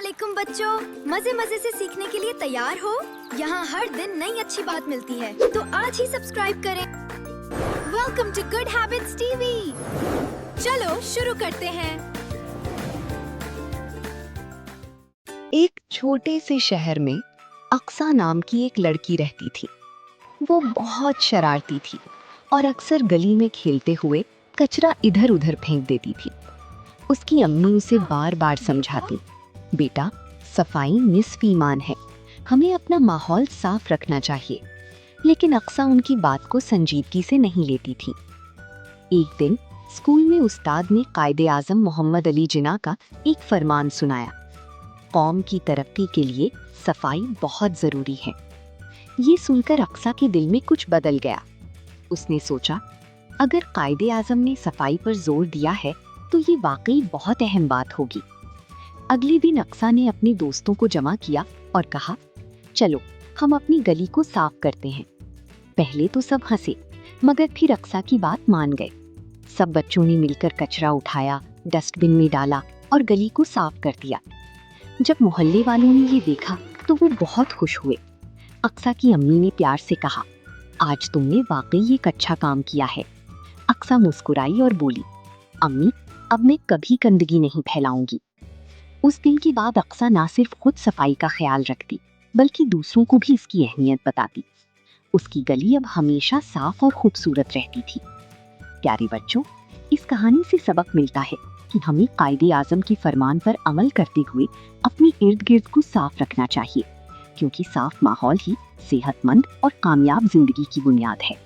वालेकुम बच्चों, मजे मजे से सीखने के लिए तैयार हो? यहाँ हर दिन नई अच्छी बात मिलती है, तो आज ही सब्सक्राइब करें। Welcome to good habits TV. चलो शुरू करते हैं। एक छोटे से शहर में अक्सा नाम की एक लड़की रहती थी। वो बहुत शरारती थी और अक्सर गली में खेलते हुए कचरा इधर उधर फेंक देती थी। उसकी अम्मी उसे बार बार समझाती, बेटा सफाई निस्फ ईमान है, हमें अपना माहौल साफ रखना चाहिए। लेकिन अक्सा उनकी बात को संजीदगी से नहीं लेती थी। एक दिन स्कूल में उस्ताद ने कायदे आजम मोहम्मद अली जिन्ना का एक फरमान सुनाया, कौम की तरक्की के लिए सफाई बहुत जरूरी है। ये सुनकर अक्सा के दिल में कुछ बदल गया। उसने सोचा, अगर कायदे आजम ने सफाई पर जोर दिया है तो ये वाकई बहुत अहम बात होगी। अगले दिन अक्सा ने अपने दोस्तों को जमा किया और कहा, चलो हम अपनी गली को साफ करते हैं। पहले तो सब हंसे, मगर फिर अक्सा की बात मान गए। सब बच्चों ने मिलकर कचरा उठाया, डस्टबिन में डाला और गली को साफ कर दिया। जब मोहल्ले वालों ने ये देखा तो वो बहुत खुश हुए। अक्सा की अम्मी ने प्यार से कहा, आज तुमने वाकई एक अच्छा काम किया है। अक्सा मुस्कुराई और बोली, अम्मी अब मैं कभी गंदगी नहीं फैलाऊंगी। उस दिन के बाद अक्सा ना सिर्फ खुद सफाई का ख्याल रखती, बल्कि दूसरों को भी इसकी अहमियत बताती। उसकी गली अब हमेशा साफ और खूबसूरत रहती थी। प्यारे बच्चों, इस कहानी से सबक मिलता है कि हमें कायदे आजम के फरमान पर अमल करते हुए अपने इर्द गिर्द को साफ रखना चाहिए, क्योंकि साफ माहौल ही सेहतमंद और कामयाब जिंदगी की बुनियाद है।